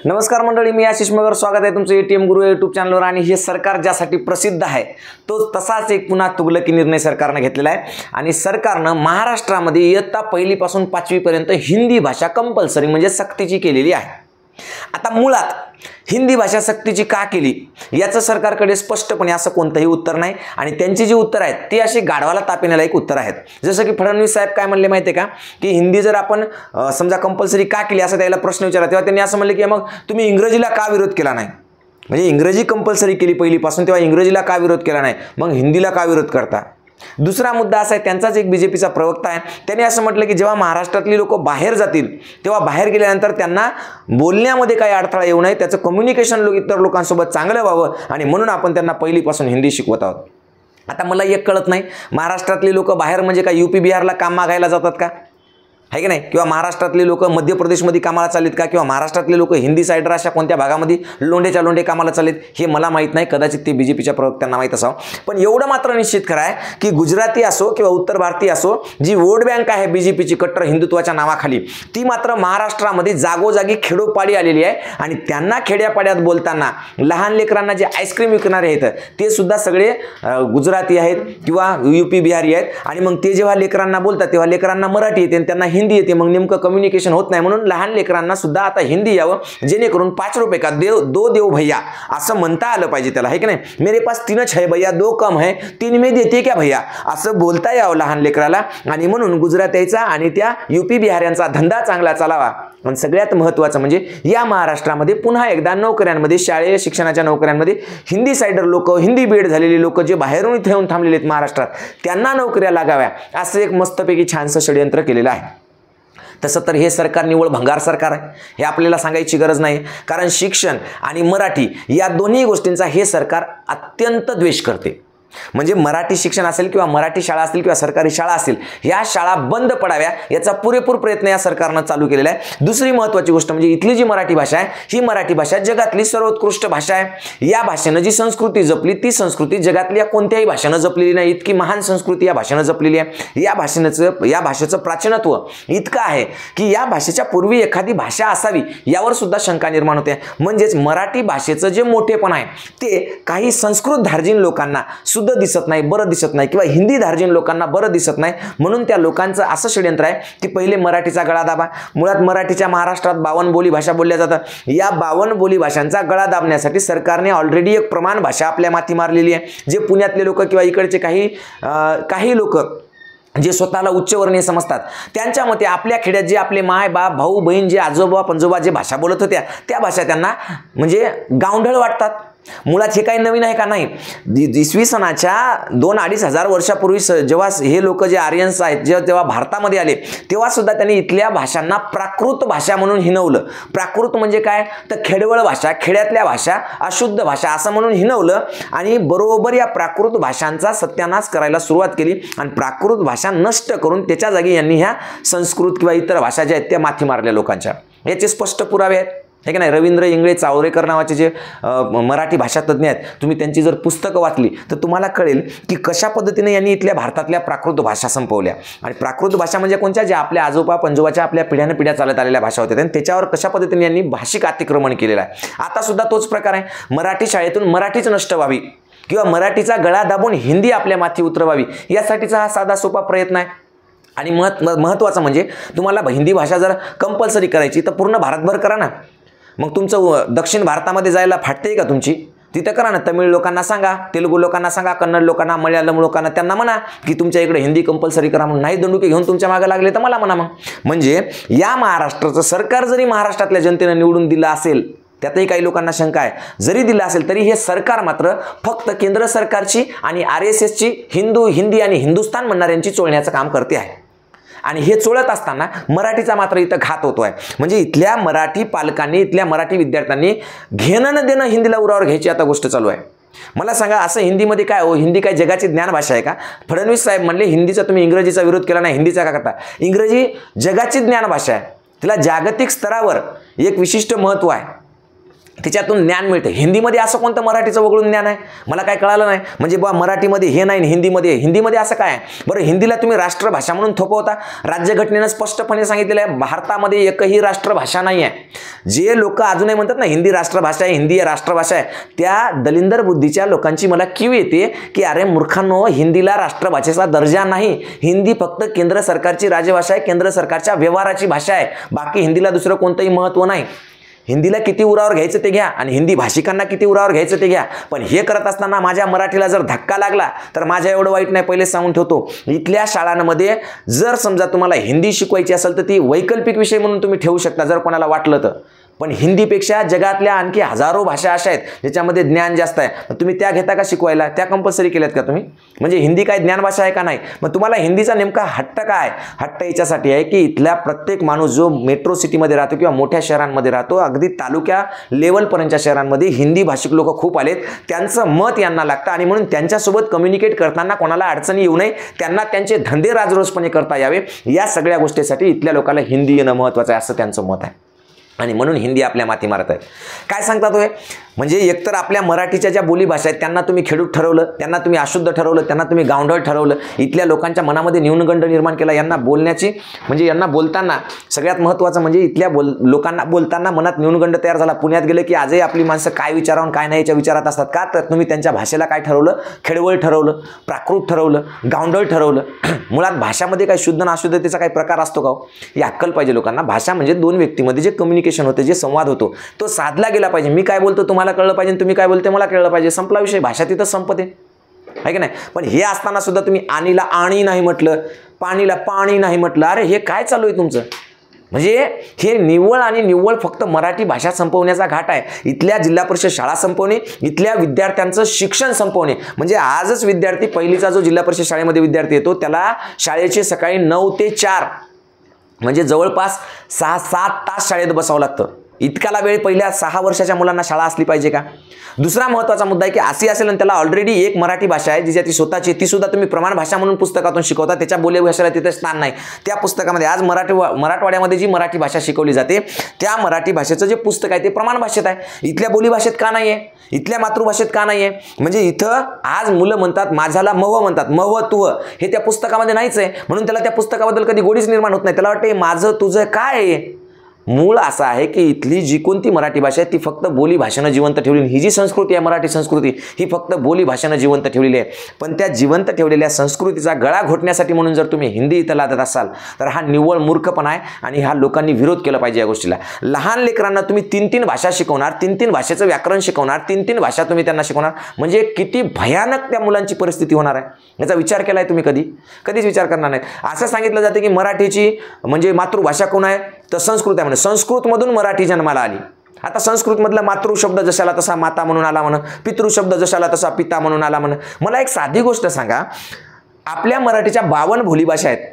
नमस्कार मंडळी, मी आशिष मगर. स्वागत आहे तुमचं एटीएम गुरु यूट्यूब चॅनलवर. आणि हे सरकार ज्यासाठी प्रसिद्ध आहे तो तसाच एक पुन्हा तुगलकी निर्णय सरकारने घेतलेला आहे. आणि सरकारनं महाराष्ट्रामध्ये इयत्ता पहिलीपासून 5वी पर्यंत हिंदी भाषा कंपल्सरी म्हणजे सक्तीची केलेली आहे. आता मुळात हिंदी भाषा सक्तीची का केली याचं सरकारकडे स्पष्टपणे असं कोणतंही उत्तर नाही. आणि त्यांची जी उत्तर आहेत ती अशी गाढवाला ताप येण्यालायक उत्तर आहेत. जसं की फडणवीस साहेब काय म्हणले माहिती आहे का, की हिंदी जर आपण समजा कंपल्सरी का केली असं त्याला प्रश्न विचारला तेव्हा त्यांनी असं म्हणले की मग तुम्ही इंग्रजीला का विरोध केला नाही. म्हणजे इंग्रजी कंपल्सरी केली पहिलीपासून, तेव्हा इंग्रजीला का विरोध केला नाही, मग हिंदीला का विरोध करता. दुसरा मुद्दा असा आहे, त्यांचाच एक बीजेपीचा प्रवक्ता आहे, त्याने असं म्हटलं की जेव्हा महाराष्ट्रातली लोक बाहेर जातील तेव्हा बाहेर गेल्यानंतर त्यांना बोलण्यामध्ये काही अडथळा येऊ नये, त्याचं कम्युनिकेशन इतर लोकांसोबत चांगलं व्हावं आणि म्हणून आपण त्यांना पहिलीपासून हिंदी शिकवत आहोत. आता मला एक कळत नाही, महाराष्ट्रातली लोक बाहेर म्हणजे काय यूपी बिहारला काम मागायला जातात का, आहे की नाही, किंवा महाराष्ट्रातले लोक मध्य प्रदेशमध्ये कामाला चाललेत का, किंवा महाराष्ट्रातले लोक हिंदी साईडर अशा कोणत्या भागामध्ये लोंढेच्या लोंढे कामाला चाललेत हे मला माहीत नाही. कदाचित ते बीजेपीच्या प्रवक्त्यांना माहीत असावं. पण एवढं मात्र निश्चित खरं आहे की गुजराती असो किंवा उत्तर भारतीय असो, जी वोट बँक आहे बीजेपीची कट्टर हिंदुत्वाच्या नावाखाली, ती मात्र महाराष्ट्रामध्ये जागोजागी खेडोपाडी आलेली आहे. आणि त्यांना खेड्यापाड्यात बोलताना लहान लेकरांना जे आईस्क्रीम विकणारे आहेत ते सुद्धा सगळे गुजराती आहेत किंवा यूपी बिहारी आहेत. आणि मग ते जेव्हा लेकरांना बोलतात तेव्हा लेकरांना मराठी येते आणि त्यांना हिंदी येते, मग नेमकं कम्युनिकेशन होत नाही. म्हणून लहान लेकरांना सुद्धा आता हिंदी यावं, जेणेकरून 5 रुपये का दो देव भैया असं म्हणता आलं पाहिजे त्याला, है की नाही. मेरे पास 3 है भैया, 2 कम है, 3 में देते क्या भैया असं बोलता यावं लहान लेकराला. आणि म्हणून गुजरातीचा आणि त्या यूपी बिहाऱ्यांचा धंदा चांगला चालावा. आणि सगळ्यात महत्त्वाचं म्हणजे या महाराष्ट्रामध्ये पुन्हा एकदा नोकऱ्यांमध्ये, शालेय शिक्षणाच्या नोकऱ्यांमध्ये हिंदी साइडर लोक, हिंदी बीड झालेली लोक जे बाहेरून इथे येऊन थांबलेले आहेत महाराष्ट्रात, त्यांना नोकऱ्या लागाव्या असं एक मस्तपैकी छानसं षडयंत्र केलेलं आहे. तसं तर हे सरकार निव्वळ भंगार सरकार आहे, हे आपल्याला सांगायची गरज नाही. कारण शिक्षण आणि मराठी या दोन्ही गोष्टींचा हे सरकार अत्यंत द्वेष करते. म्हणजे मराठी शिक्षण असेल किंवा मराठी शाळा असतील किंवा सरकारी शाळा असतील, या शाळा बंद पडाव्या याचा पुरेपूर प्रयत्न या सरकारनं चालू केलेला आहे. दुसरी महत्त्वाची गोष्ट म्हणजे इथली जी मराठी भाषा आहे ही मराठी भाषा जगातली सर्वोत्कृष्ट भाषा आहे. या भाषेनं जी संस्कृती जपली ती संस्कृती जगातल्या कोणत्याही भाषेनं जपलेली नाही. इतकी महान संस्कृती या भाषेनं जपलेली आहे. या भाषेचं प्राचीनत्व इतकं आहे की या भाषेच्या पूर्वी एखादी भाषा असावी यावर सुद्धा शंका निर्माण होते. म्हणजेच मराठी भाषेचं जे मोठेपण आहे ते काही संस्कृत धार्जिन लोकांना सुद्धा दिसत नाही, बरं दिसत नाही, किंवा हिंदी धार्जिन लोकांना बरं दिसत नाही. म्हणून त्या लोकांचं असं षडयंत्र आहे की पहिले मराठीचा गळा दाबा. मुळात मराठीच्या महाराष्ट्रात 52 बोली भाषा बोलल्या जातात. या 52 बोली भाषांचा गळा दाबण्यासाठी सरकारने ऑलरेडी एक प्रमाण भाषा आपल्या माथी मारलेली आहे. जे पुण्यातले लोक किंवा इकडचे काही लोक जे स्वतःला उच्चवर्णीय समजतात, त्यांच्या मते आपल्या खेड्यात जे आपले माय बाप भाऊ बहीण जे आजोबा पंजोबा जे भाषा बोलत होत्या त्या भाषा त्यांना म्हणजे गावंढळ वाटतात. मुळात हे काही नवीन आहे का, नाही. इसवी सनाच्या 2-2.5 हजार वर्षापूर्वी जेव्हा हे लोक जे आर्यन्स आहेत जेव्हा भारतामध्ये आले तेव्हा सुद्धा त्यांनी इथल्या भाषांना प्राकृत भाषा म्हणून हिनवलं. प्राकृत म्हणजे काय तर खेडवळ भाषा, खेड्यातल्या भाषा, अशुद्ध भाषा असं म्हणून हिनवलं. आणि बरोबर या प्राकृत भाषांचा सत्यानाश करायला सुरुवात केली. आणि प्राकृत भाषा नष्ट करून त्याच्या जागी यांनी ह्या संस्कृत किंवा इतर भाषा ज्या आहेत त्या माथी मारल्या लोकांच्या. याचे स्पष्ट पुरावे आहेत, हे की नाही. रवींद्र इंगळे चावरेकर नावाचे जे मराठी भाषा तज्ज्ञ आहेत, तुम्ही त्यांची जर पुस्तकं वाचली तर तुम्हाला कळेल की कशा पद्धतीने यांनी इथल्या भारतातल्या प्राकृत भाषा संपवल्या. आणि प्राकृत भाषा म्हणजे कोणत्या, ज्या आपल्या आजोबा पंजोबाच्या आपल्या पिढ्यानं पिढ्या चालत आलेल्या भाषा होत्या आणि त्याच्यावर कशा पद्धतीने यांनी भाषिक अतिक्रमण केलेलं आहे. आता सुद्धा तोच प्रकार आहे. मराठी शाळेतून मराठीच नष्ट व्हावी किंवा मराठीचा गळा दाबून हिंदी आपल्या माथी उतरवावी यासाठीचा हा साधा सोपा प्रयत्न आहे. आणि महत्त्वाचं म्हणजे तुम्हाला हिंदी भाषा जर कंपल्सरी करायची तर पूर्ण भारतभर करा ना. मग तुमचं दक्षिण भारतामध्ये जायला फाटते का तुमची, तिथं करा ना. तमिळ लोकांना सांगा, तेलुगू लोकांना सांगा, कन्नड लोकांना, मल्याळम लोकांना, त्यांना म्हणा की तुमच्या इकडे हिंदी कंपल्सरी करा म्हणून. नाही दंडुके घेऊन तुमच्या मागे लागले तर मला म्हणा. मग म्हणजे या महाराष्ट्राचं सरकार जरी महाराष्ट्रातल्या जनतेनं निवडून दिलं असेल, त्यातही काही लोकांना शंका आहे, जरी दिलं असेल तरी हे सरकार मात्र फक्त केंद्र सरकारची आणि RSSची हिंदू, हिंदी आणि हिंदुस्थान म्हणणाऱ्यांची चोळण्याचं काम करते आहे. आणि हे चोळत असताना मराठीचा मात्र इथं घात होतोय. म्हणजे इथल्या मराठी पालकांनी, इथल्या मराठी विद्यार्थ्यांनी घेणं न देणं हिंदीला उरावर घ्यायची आता गोष्ट चालू आहे. मला सांगा, असं हिंदीमध्ये काय हो, हिंदी काय जगाची ज्ञान भाषा आहे का? फडणवीस साहेब म्हणले हिंदीचा तुम्ही इंग्रजीचा विरोध केला नाही, हिंदीचा का करता? इंग्रजी जगाची ज्ञान भाषा आहे, तिला जागतिक स्तरावर एक विशिष्ट महत्त्व आहे. त्याच्यातून ज्ञान मिळतं. हिंदीमध्ये असं कोणतं मराठीचं वगळून ज्ञान आहे मला काय कळालं नाही. म्हणजे बा मराठीमध्ये हे नाही, हिंदीमध्ये असं काय आहे बरं? हिंदीला तुम्ही राष्ट्रभाषा म्हणून थोपवता. राज्यघटनेनं स्पष्टपणे सांगितलेलं आहे भारतामध्ये एकही राष्ट्रभाषा नाही आहे. जे लोक अजूनही म्हणतात ना हिंदी राष्ट्रभाषा आहे, हिंदी राष्ट्रभाषा आहे, त्या दलिंदर बुद्धीच्या लोकांची मला कीव येते की अरे मूर्खांनो, हिंदीला राष्ट्रभाषेचा दर्जा नाही. हिंदी फक्त केंद्र सरकारची राजभाषा आहे, केंद्र सरकारच्या व्यवहाराची भाषा आहे. बाकी हिंदीला दुसरं कोणतंही महत्त्व नाही. हिंदीला किती उरावर घ्यायचं ते घ्या आणि हिंदी भाषिकांना किती उरावर घ्यायचं ते घ्या. पण हे करत असताना माझ्या मराठीला जर धक्का लागला तर माझ्या एवढं वाईट नाही, पहिलेच सांगून ठेवतो. इथल्या शाळांमध्ये जर समजा तुम्हाला हिंदी शिकवायची असेल तर ती वैकल्पिक विषय म्हणून तुम्ही ठेवू शकता जर कोणाला वाटलं तर. पण हिंदीपेक्षा जगातल्या आणखी हजारो भाषा अशा आहेत ज्याच्यामध्ये ज्ञान जास्त आहे. तुम्ही त्या घेता का शिकवायला? त्या कंपल्सरी केल्यात का तुम्ही? म्हणजे हिंदी काय ज्ञान भाषा आहे का नाही? मग तुम्हाला हिंदीचा नेमका हट्ट काय? हट्ट याच्यासाठी आहे की इथल्या प्रत्येक माणूस जो मेट्रो सिटीमध्ये राहतो किंवा मोठ्या शहरांमध्ये राहतो, अगदी तालुक्या लेवलपर्यंतच्या शहरांमध्ये हिंदी भाषिक लोक खूप आलेत. त्यांचं मत यांना लागतं आणि म्हणून त्यांच्यासोबत कम्युनिकेट करताना कोणाला अडचणी येऊ नये, त्यांना त्यांचे धंदे राजरोसपणे करता यावे, या सगळ्या गोष्टीसाठी इथल्या लोकांना हिंदी येणं महत्त्वाचं आहे असं त्यांचं मत आहे. आणि म्हणून हिंदी आपल्या माती मारत आहे. काय सांगतात होय? म्हणजे एकतर आपल्या मराठीच्या ज्या बोलीभाषा आहेत त्यांना तुम्ही खेडूत ठरवलं, त्यांना तुम्ही अशुद्ध ठरवलं, त्यांना तुम्ही गावंढळ ठरवलं, इथल्या लोकांच्या मनामध्ये न्यूनगंड निर्माण केला. यांना बोलण्याची म्हणजे यांना बोलताना सगळ्यात महत्त्वाचं म्हणजे इथल्या लोकांना बोलताना मनात न्यूनगंड तयार झाला. पुण्यात गेले की आजही आपली माणसं काय विचारावं काय नाही याच्या विचारात असतात. का तर तुम्ही त्यांच्या भाषेला काय ठरवलं? खेडवळ ठरवलं, प्राकृत ठरवलं, गावंढळ ठरवलं. मुळात भाषामध्ये काही शुद्ध आणि अशुद्धतेचा काही प्रकार असतो का हो? ही अक्कल पाहिजे लोकांना. भाषा म्हणजे दोन व्यक्तीमध्ये जे कम्युनिकेशन होते, जे संवाद होतो तो साधला गेला पाहिजे. मी काय बोलतो तुम्हाला कळलं पाहिजे, तुम्ही काय बोलते मला कळलं पाहिजे, संपला विषय. भाषा तिथं संपते आहे की नाही? पण हे असताना सुद्धा तुम्ही आणीला आणि नाही म्हटलं, पाणीला पाणी नाही म्हटलं. अरे हे काय चालू आहे तुमचं? म्हणजे हे निव्वळ आणि निव्वळ फक्त मराठी भाषा संपवण्याचा घाट आहे. इथल्या जिल्हा परिषद शाळा संपवणे, इथल्या विद्यार्थ्यांचं शिक्षण संपवणे. म्हणजे आजच विद्यार्थी पहिलीचा जो जिल्हा परिषद शाळेमध्ये विद्यार्थी येतो त्याला शाळेचे सकाळी 9 ते 4 म्हणजे जवळपास 6-7 तास शाळेत बसावं लागतं. इतकाला वेळ पहिल्या 6 वर्षाच्या मुलांना शाळा असली पाहिजे का? दुसरा महत्त्वाचा मुद्दा आहे की अशी असेल आणि त्याला ऑलरेडी एक मराठी भाषा आहे जी ती स्वतःची, ती सुद्धा तुम्ही प्रमाण भाषा म्हणून पुस्तकातून शिकवता, त्याच्या बोलीभाषेला तिथे स्थान नाही. त्या पुस्तकामध्ये आज मराठवाड्यामध्ये जी मराठी भाषा शिकवली जाते त्या मराठी भाषेचं जे पुस्तक आहे ते प्रमाण भाषेत आहे. इथल्या बोलीभाषेत का नाही आहे? इथल्या मातृभाषेत का नाही आहे? म्हणजे इथं आज मुलं म्हणतात माझ्याला मव म्हणतात, मव तुव, हे त्या पुस्तकामध्ये नाहीच आहे. म्हणून त्याला त्या पुस्तकाबद्दल कधी गोडीच निर्माण होत नाही. त्याला वाटते माझं तुझं काय आहे. मूळ असा आहे की इथली जी कोणती मराठी भाषा आहे ती फक्त बोली भाषेनं जिवंत ठेवलेली. ही जी संस्कृती आहे मराठी संस्कृती ही फक्त बोली भाषेनं जिवंत ठेवलेली आहे. पण त्या जिवंत ठेवलेल्या संस्कृतीचा गळा घोटण्यासाठी म्हणून जर तुम्ही हिंदी इथं लादत असाल तर हा निव्वळ मूर्खपणा आहे आणि ह्या लोकांनी विरोध केला पाहिजे या गोष्टीला. लहान लेकरांना तुम्ही 3-3 भाषा शिकवणार, 3-3 भाषेचं व्याकरण शिकवणार, 3-3 भाषा तुम्ही त्यांना शिकवणार, म्हणजे किती भयानक त्या मुलांची परिस्थिती होणार आहे याचा विचार केलाय तुम्ही? कधीच विचार करणार नाही. असं सांगितलं जातं की मराठीची म्हणजे मातृभाषा कोण आहे तर संस्कृत आहे. संस्कृतमधून मराठी जन्माला आली. आता संस्कृतमधला मातृ शब्द जशाला तसा माता म्हणून आला म्हण, पितृ शब्द जशाला तसा पिता म्हणून आला म्हण. मला एक साधी गोष्ट सांगा, आपल्या मराठीच्या 52 बोलीभाषा आहेत.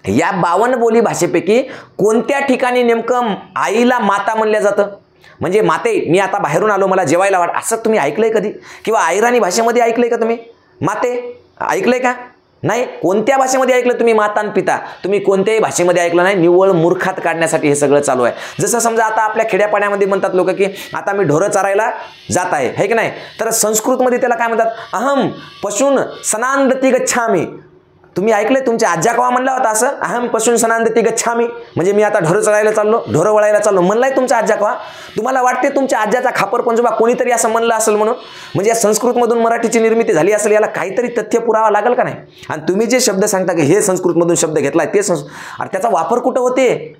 या 52 बोली भाषेपैकी कोणत्या ठिकाणी नेमकं आईला माता म्हणलं जातं? म्हणजे माते, मी आता बाहेरून आलो मला जेवायला वाट, असं तुम्ही ऐकलंय कधी? किंवा आयराणी भाषेमध्ये ऐकलंय का तुम्ही माते? ऐकलंय का? नाही. कोणत्या भाषेमध्ये ऐकलं तुम्ही माता आणि पिता? तुम्ही कोणत्याही भाषेमध्ये ऐकलं नाही. निव्वळ मूर्खात काढण्यासाठी हे सगळं चालू आहे. जसं समजा आता आपल्या खेड्यापाड्यामध्ये म्हणतात लोक की आता मी ढोरं चारायला जात आहे, है की नाही? तर संस्कृतमध्ये त्याला काय म्हणतात? अहम पशून सनांदती गच्छामी. तुम्ही ऐकलंय? तुमच्या आज्या कवा म्हणला होता असं? अहम पशून सनांदती गच्छामी, म्हणजे मी आता ढोरं चरायला चाललो, ढोरं वळायला चाललो, म्हणलाय तुमच्या आज्या कवा? तुम्हाला वाटते तुमच्या आज्याचा खापर पंजोबा कोणीतरी असं म्हणलं असेल म्हणून? म्हणजे या संस्कृतमधून मराठीची निर्मिती झाली असेल याला काहीतरी तथ्य पुरावा लागेल का नाही? आणि तुम्ही जे शब्द सांगता की हे संस्कृतमधून शब्द घेतलाय ते त्याचा वापर कुठं होते?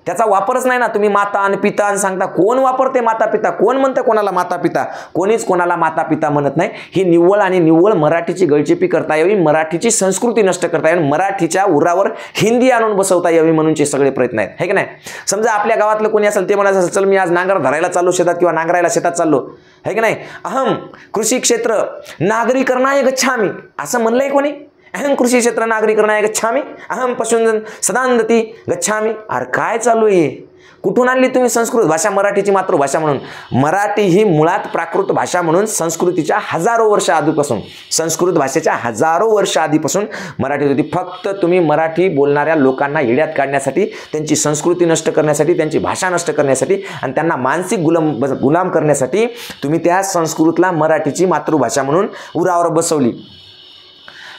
त्याचा वापरच नाही ना. तुम्ही माता आणि पिता आणि सांगता. कोण वापरते माता पिता? कोण म्हणतं कोणाला माता पिता? कोणीच कोणाला माता पिता म्हणत नाही. ही निव्वळ आणि निव्वळ मराठीची गळचेपी करता यावी, मराठीची संस्कृती नष्ट करता यावी, मराठीच्या उरावर हिंदी आणून बसवता यावी म्हणूनचे सगळे प्रयत्न आहेत, है की नाही? समजा आपल्या गावातलं कोणी असेल ते म्हणायचं चल मी आज नांगर धरायला चाललो शेतात किंवा नांगरायला शेतात चाललो, है की नाही? अहम कृषी क्षेत्र नागरीकरणाय गच्छामी असं म्हणलंय कोणी? अहम कृषी क्षेत्र नागरीकरणाय गच्छामी, अहम पशून सदांदती गच्छामी. अरे काय चालू आहे? कुठून आणली तुम्ही संस्कृत भाषा मराठीची मातृभाषा म्हणून? मराठी ही मुळात प्राकृत भाषा म्हणून संस्कृतीच्या हजारो वर्ष आधीपासून, संस्कृत भाषेच्या हजारो वर्ष आधीपासून मराठी होती. फक्त तुम्ही मराठी बोलणाऱ्या लोकांना येड्यात काढण्यासाठी, त्यांची संस्कृती नष्ट करण्यासाठी, त्यांची भाषा नष्ट करण्यासाठी आणि त्यांना मानसिक गुलाम करण्यासाठी तुम्ही त्या संस्कृतला मराठीची मातृभाषा म्हणून उरावर बसवली.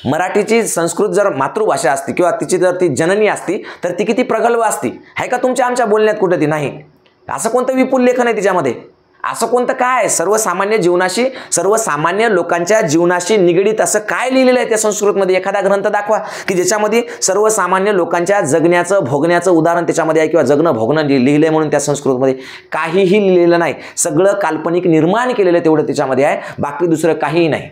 मराठीची संस्कृत जर मातृभाषा असती किंवा तिची जर ती जननी असती तर ती किती प्रगल्भ असती. आहे का तुमच्या आमच्या बोलण्यात कुठं? ती नाही. असं कोणतं विपुल लेखन आहे तिच्यामध्ये? असं कोणतं काय? सर्वसामान्य जीवनाशी, सर्वसामान्य लोकांच्या जीवनाशी निगडीत असं काय लिहिलेलं आहे त्या संस्कृतमध्ये? एखादा ग्रंथ दाखवा की ज्याच्यामध्ये सर्वसामान्य लोकांच्या जगण्याचं, भोगण्याचं उदाहरण त्याच्यामध्ये आहे किंवा जगणं भोगणं लिहिलंय म्हणून त्या संस्कृतमध्ये. काहीही लिहिलेलं नाही. सगळं काल्पनिक निर्माण केलेलं तेवढं त्याच्यामध्ये आहे, बाकी दुसरं काहीही नाही.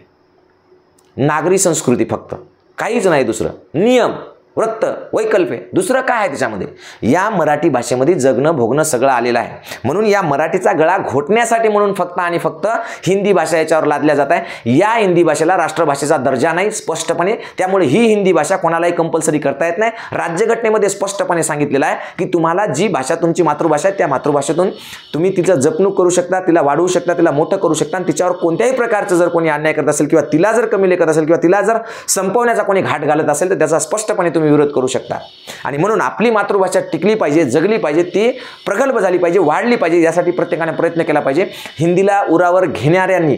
नागरी संस्कृती फक्त, काहीच नाही दुसरं. नियम, वृत्त, वैकल्पे, दुसरं काय आहे त्याच्यामध्ये? या मराठी भाषेमध्ये जगणं भोगणं सगळं आलेलं आहे. म्हणून या मराठीचा गळा घोटण्यासाठी म्हणून फक्त आणि फक्त हिंदी भाषा याच्यावर लादल्या जात आहे. या हिंदी भाषेला राष्ट्रभाषेचा दर्जा नाही स्पष्टपणे. त्यामुळे ही हिंदी भाषा कोणालाही कंपल्सरी करता येत नाही. राज्यघटनेमध्ये स्पष्टपणे सांगितलेलं आहे की तुम्हाला जी भाषा तुमची मातृभाषा आहे त्या मातृभाषेतून तुम्ही तिचं जपणूक करू शकता, तिला वाढवू शकता, तिला मोठं करू शकता आणि तिच्यावर कोणत्याही प्रकारचं जर कोणी अन्याय करत असेल किंवा तिला जर कमी लेखत असेल किंवा तिला जर संपवण्याचा कोणी घाट घालत असेल तर त्याचा स्पष्टपणे तुम्ही विरोध करू शकता. आणि म्हणून आपली मातृभाषा टिकली पाहिजे, जगली पाहिजे, ती प्रगल्भ झाली पाहिजे, वाढली पाहिजे. यासाठी प्रत्येकाने प्रयत्न केला पाहिजे. हिंदीला उरावर घेणाऱ्यांनी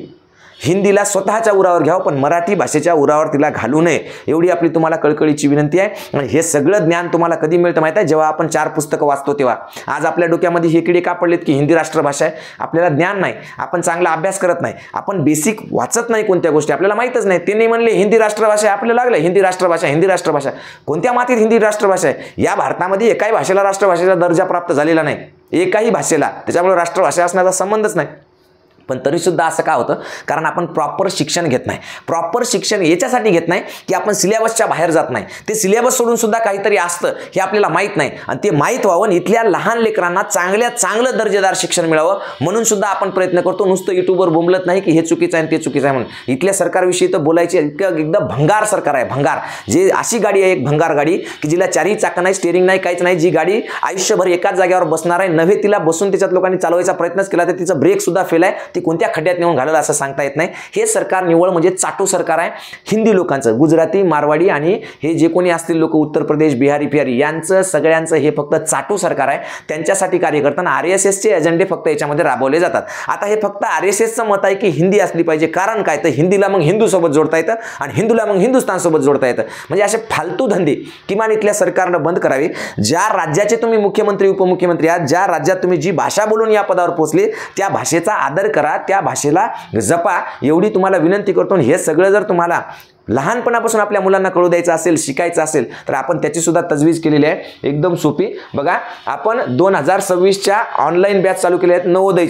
हिंदीला स्वतःच्या उरावर घ्यावं, पण मराठी भाषेच्या उरावर तिला घालू नये, एवढी आपली तुम्हाला कळकळीची विनंती आहे. आणि हे सगळं ज्ञान तुम्हाला कधी मिळतं माहिती आहे? जेव्हा आपण 4 पुस्तकं वाचतो तेव्हा. आज आपल्या डोक्यामध्ये हे किडे का पडलेत की हिंदी राष्ट्रभाषा आहे? आपल्याला ज्ञान नाही, आपण चांगला अभ्यास करत नाही, आपण बेसिक वाचत नाही कोणत्या गोष्टी, आपल्याला माहीतच नाही. ते नाही म्हणले हिंदी राष्ट्रभाषा आहे, आपल्याला लागलं हिंदी राष्ट्रभाषा, हिंदी राष्ट्रभाषा. कोणत्या मातीत हिंदी राष्ट्रभाषा आहे? या भारतामध्ये एकाही भाषेला राष्ट्रभाषेचा दर्जा प्राप्त झालेला नाही, एकाही भाषेला. त्याच्यामुळे राष्ट्रभाषा असण्याचा संबंधच नाही. पण तरीसुद्धा असं का होतं? कारण आपण प्रॉपर शिक्षण घेत नाही. प्रॉपर शिक्षण याच्यासाठी घेत नाही की आपण सिलेबसच्या बाहेर जात नाही. ते सिलेबस सोडून सुद्धा काहीतरी असतं हे आपल्याला माहीत नाही. आणि ते माहीत व्हावं, इथल्या लहान लेकरांना चांगलं दर्जेदार शिक्षण मिळावं म्हणून सुद्धा आपण प्रयत्न करतो. नुसतं युट्यूबवर बोंबलत नाही की हे चुकीचं आहे ते चुकीचं आहे म्हणून. इथल्या सरकारविषयी तर बोलायचे एकदम भंगार सरकार आहे, भंगार. जे अशी गाडी आहे, एक भंगार गाडी की जिला 4ही चाकं नाही, स्टेअरिंग नाही, काहीच नाही. जी गाडी आयुष्यभर एकाच जागेवर बसणार आहे. नव्हे तिला बसून त्याच्यात लोकांनी चालवायचा प्रयत्नच केला तर तिचा ब्रेक सुद्धा फेल आहे. ती कोणत्या खड्ड्यात नेऊन घाललं असं सांगता येत नाही. हे सरकार निवळ म्हणजे चाटू सरकार आहे. हिंदी लोकांचं, गुजराती, मारवाडी आणि हे जे कोणी असतील लोक, उत्तर प्रदेश, बिहारी फिहारी, यांचं सगळ्यांचं हे फक्त चाटू सरकार आहे. त्यांच्यासाठी कार्य करताना RSSचे एजेंडे फक्त याच्यामध्ये राबवले जातात. आता हे फक्त RSSचं मत आहे की हिंदी असली पाहिजे. कारण काय? तर हिंदीला मग हिंदू सोबत जोडता येतं आणि हिंदूला मग हिंदुस्थान सोबत जोडता येतं. म्हणजे असे फालतू धंदे किमान इथल्या सरकारनं बंद करावे. ज्या राज्याचे तुम्ही मुख्यमंत्री, उपमुख्यमंत्री आहात, ज्या राज्यात तुम्ही जी भाषा बोलून या पदावर पोहोचले त्या भाषेचा आदर करा, त्या भाषेला जपा, एवढी तुम्हाला विनंती करतो. हे सगळं जर तुम्हाला लहानपणापासून आपल्या मुलांना कळू द्यायचं असेल, शिकायचं असेल तर आपण त्याची सुद्धा तजवीज केलेली आहे, एकदम सोपी. बघा, आपण 2026च्या ऑनलाईन बॅच चालू केल्या आहेत.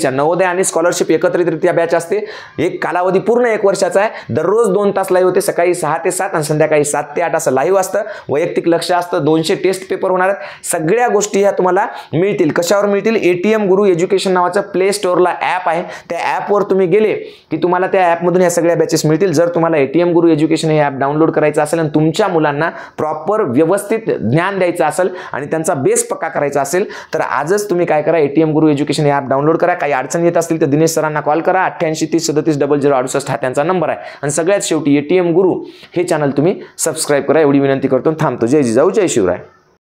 नवोदय आणि स्कॉलरशिप एकत्रितरित्या बॅच असते. एक कालावधी पूर्ण 1 वर्षाचा आहे. दररोज 2 तास लाईव्ह होते. सकाळी 6 ते 7 आणि संध्याकाळी 7 ते 8 असं लाईव्ह असतं. वैयक्तिक लक्ष असतं. 200 टेस्ट पेपर होणार आहेत. सगळ्या गोष्टी ह्या तुम्हाला मिळतील. कशावर मिळतील? ATM गुरु एज्युकेशन नावाचं प्ले स्टोअरला ॲप आहे. त्या ॲपवर तुम्ही गेले की तुम्हाला त्या ॲपमधून ह्या सगळ्या बॅचेस मिळतील. जर तुम्हाला ATM गुरु एज्युकेशन हे ॲप डाउनलोड करायचं असेल आणि तुमच्या मुलांना प्रॉपर व्यवस्थित ज्ञान द्यायचं असेल आणि त्यांचा बेस पक्का करायचा असेल तर आजच तुम्ही काय करा, ATM गुरु एज्युकेशन हे ॲप डाउनलोड करा. काही अडचण येत असतील तर दिनेश सरांना कॉल करा. 88 30 37 0068 हा त्यांचा नंबर आहे. आणि सगळ्यात शेवटी ATM गुरु हे चॅनल तुम्ही सबस्क्राईब करा, एवढी विनंती करतो. थांबतो. जय जिजाऊ, जय शिवराय.